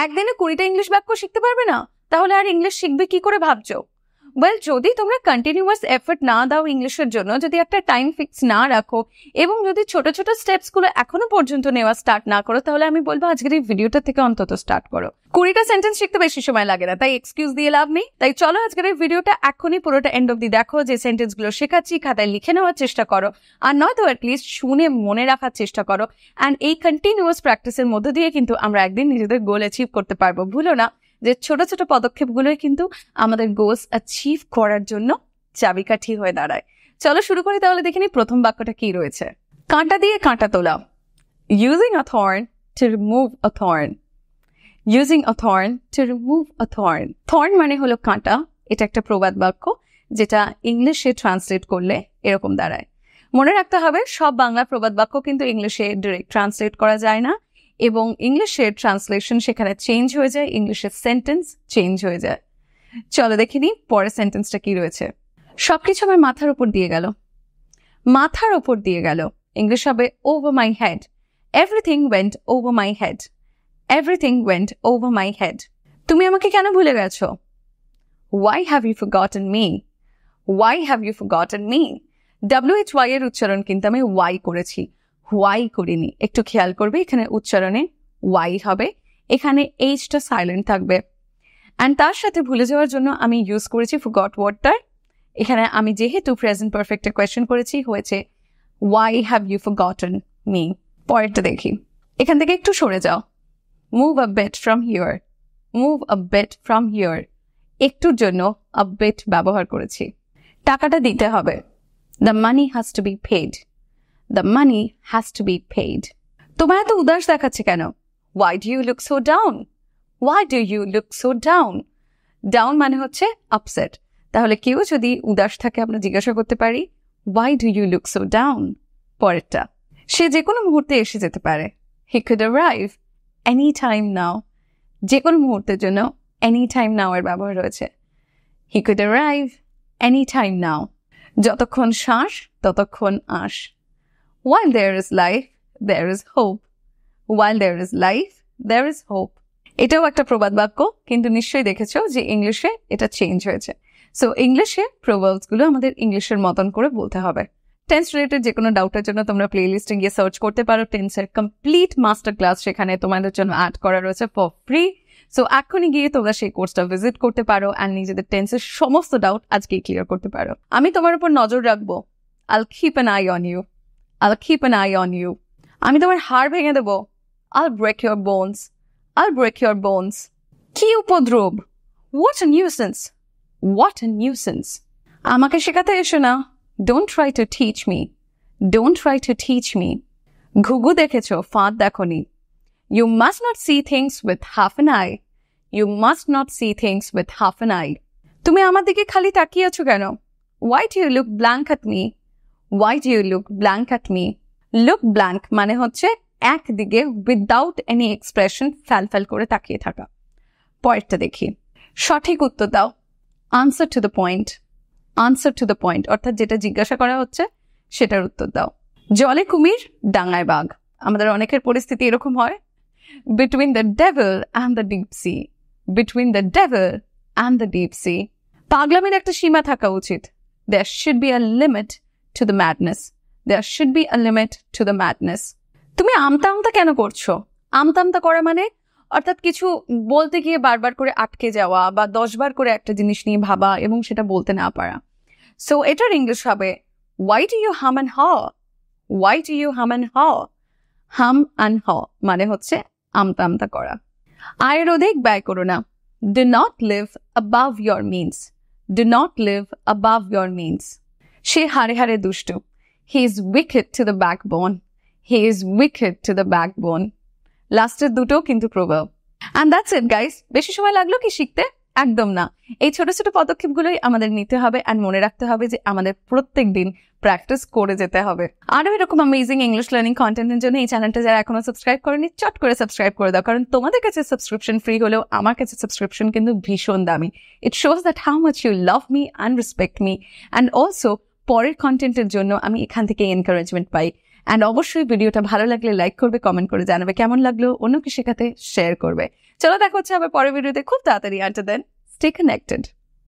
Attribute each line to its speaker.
Speaker 1: একদিনে 20টা ইংলিশ বাক্য শিখতে পারবে না, তাহলে আর ইংলিশ শিখবে কি করে ভাবছো? ওয়েল, যদি তোমরা কন্টিনিউয়াস এফর্ট না দাও ইংলিশের জন্য, যদি একটা টাইম ফিক্স না রাখো এবং যদি ছোট ছোট স্টেপস গুলো এখনো পর্যন্ত নেওয়া স্টার্ট না করো, তাহলে আমি বলবো আজকের এই ভিডিওটা থেকে অন্তত স্টার্ট করো। 20টা সেন্টেন্স শিখতে বেশি সময় লাগে না, তাই এক্সকিউজ দিয়ে লাভ নেই। তাই চলো আজকের এই ভিডিওটা এখনই পুরোটা এন্ড অব্দি দেখো, যে সেন্টেন্স গুলো শেখাচ্ছি খাতায় লিখে নেওয়ার চেষ্টা করো, আর নয়তো অ্যাটলিস্ট শুনে মনে রাখার চেষ্টা করো। অ্যান্ড এই কন্টিনিউয়াস প্র্যাকটিসের মধ্য দিয়ে কিন্তু আমরা একদিন নিজেদের গোল অ্যাচিভ করতে পারবো। ভুলো না যে ছোট ছোট পদক্ষেপগুলোই কিন্তু আমাদের গোলস অ্যাচিভ করার জন্য চাবিকাঠি হয়ে দাঁড়ায়। চলো শুরু করি তাহলে, দেখে নিই প্রথম বাক্যটা কি রয়েছে। কাঁটা দিয়ে কাঁটা তোলা। Using a thorn to remove a thorn. Using a thorn to remove a thorn. Thorn মানে হলো কাঁটা। এটা একটা প্রবাদ বাক্য, যেটা ইংলিশে ট্রান্সলেট করলে এরকম দাঁড়ায়। মনে রাখতে হবে, সব বাংলা প্রবাদ বাক্য কিন্তু ইংলিশে ডিরেক্ট ট্রান্সলেট করা যায় না, এবং ইংলিশের ট্রান্সলেশন সেখানে চেঞ্জ হয়ে যায়, ইংলিশের সেন্টেন্স চেঞ্জ হয়ে যায়। চলো দেখে নিই পরের সেন্টেন্সটা কি রয়েছে। সবকিছু আমার মাথার উপর দিয়ে গেল। মাথার উপর দিয়ে গেল ইংলিশ হবে over my head. Everything went over my head. Everything went over my head. তুমি আমাকে কেন ভুলে গেছো? Why have you forgotten me? Why have you forgotten me? WHY এর উচ্চারণ কিন্তু আমি ওয়াই করেছি, হোয়াই করিনি। একটু খেয়াল করবে, এখানে উচ্চারণে ওয়াই হবে, এখানে এইচটা সাইলেন্ট থাকবে। অ্যান্ড তার সাথে ভুলে যাওয়ার জন্য আমি ইউজ করেছি ফরগট ওয়ার্ডটার। এখানে আমি যেহেতু প্রেজেন্ট পারফেক্টে কোয়েশ্চেন করেছি, হয়েছে why have you forgotten me. পরেরটা দেখি, এখান থেকে একটু সরে যাও। Move a bit from here. Move a bit from here. একটুর জন্য আ বেট ব্যবহার করেছি। টাকাটা দিতে হবে। The money has to be paid. The money has to be paid. তোমার এত উদাস দেখাচ্ছে কেন? Why do you look so down? Why do you look so down? Down মানে হচ্ছে আপসেট। তাহলে কেউ যদি উদাস থাকে আমরা জিজ্ঞাসা করতে পারি Why do you look so down? পরেরটা, সে যে কোনো মুহূর্তে এসে যেতে পারে। He could arrive any time now. যে কোনো মুহূর্তের জন্য any time now এর ব্যবহার রয়েছে। He could arrive any time now. যতক্ষণ শ্বাস ততক্ষণ আশ। While there is life, there is hope. While there is life, there is hope. এটাও একটা প্রবাদ বাক্য, কিন্তু নিশ্চয়ই দেখেছো যে ইংলিশে এটা চেঞ্জ হয়েছে। সো ইংলিশে প্রবাদস গুলো আমাদের ইংলিশের মতন করে বলতে হবে। টেন্স রিলেটেড যে কোনো ডাউটের জন্য তোমরা প্লে লিস্টে গিয়ে সার্চ করতে পারো। টেন্সের কমপ্লিট মাস্টার ক্লাস সেখানে তোমাদের জন্য অ্যাড করা রয়েছে ফর ফ্রি। সো এখনই গিয়ে তোমরা সেই কোর্সটা ভিজিট করতে পারো অ্যান্ড নিজেদের টেন্সের সমস্ত ডাউট আজকেই ক্লিয়ার করতে পারো। আমি তোমার উপর নজর রাখবো। I'll keep an eye on you. I'll keep an eye on you. আমি তোমার হাড় ভেঙে দেবো। I'll break your bones. I'll break your bones. কি উপদ্রব! What a nuisance! What a nuisance! আমাকে শেখাতে এসো না। Don't try to teach me. Don't try to teach me. ঘুঘু দেখেছো, ফাঁদ দেখোনি। You must not see things with half an eye. You must not see things with half an eye. তুমি আমার দিকে খালি তাকিয়ে আছো কেন? Why do you look blank at me? Why do you look blank at me? Look blank মানে হচ্ছে একদিকে উইদাউট এনি এক্সপ্রেশন ফ্যাল করে তাকিয়ে থাকা। পরেরটা দেখি, সঠিক উত্তর দাও। Answer to the point. Answer to the point অর্থাৎ যেটা জিজ্ঞাসা করা হচ্ছে সেটার উত্তর দাও। জলে কুমির, ডাঙায় বাঘ। আমাদের অনেকের পরিস্থিতি এরকম হয়। Between the devil and the deep sea. Between the devil and the deep sea. পাগলামির একটা সীমা থাকা উচিত। There should be a limit to the madness. There should be a limit to the madness. তুমি আমতা আমতা কেন করছো? আমতা আমতা করা মানে অর্থাৎ কিছু বলতে গিয়ে বারবার করে আটকে যাওয়া বা 10 বার করে একটা জিনিস নিয়ে ভাবা এবং সেটা বলতে না পারা। সো এটার ইংলিশ হবে Why do you hum and haw? Why do you hum and haw? Hum and haw মানে হচ্ছে আমতা আমতা করা। আয়ের অধিক ব্যয় করো না। Do not live above your means. Do not live above your means. সে হারে হারে দুষ্ট। He is wicked to the backbone. He is wicked to the backbone. লাস্টের দুটো কিন্তু প্রভাব। And that's it guys. বেশি সময় লাগলো কি শিখতে? একদম না। এই ছোট ছোট পদক্ষেপগুলোই আমাদের নিতে হবে and মনে রাখতে হবে যে আমাদের প্রত্যেক দিন প্র্যাকটিস করে যেতে হবে। আরো এরকম অ্যামেজিং ইংলিশ লার্নিং কন্টেন্টের জন্য এই চ্যানেলটা যারা এখনো সাবস্ক্রাইব করেনি চট করে সাবস্ক্রাইব করে দাও, কারণ তোমাদের কাছে সাবস্ক্রিপশন ফ্রি হলেও আমার কাছে সাবস্ক্রিপশন কিন্তু ভীষণ দামি। It shows that how much you love me and respect me, and also পরের কন্টেন্টের জন্য আমি এখান থেকে এনকারেজমেন্ট পাই। অ্যান্ড অবশ্যই ভিডিওটা ভালো লাগলে লাইক করবে, কমেন্ট করে জানাবে কেমন লাগলো, অন্যকে শেখাতে শেয়ার করবে। চলো দেখা হচ্ছে আবার পরের ভিডিওতে খুব তাড়াতাড়ি। Until then, stay connected.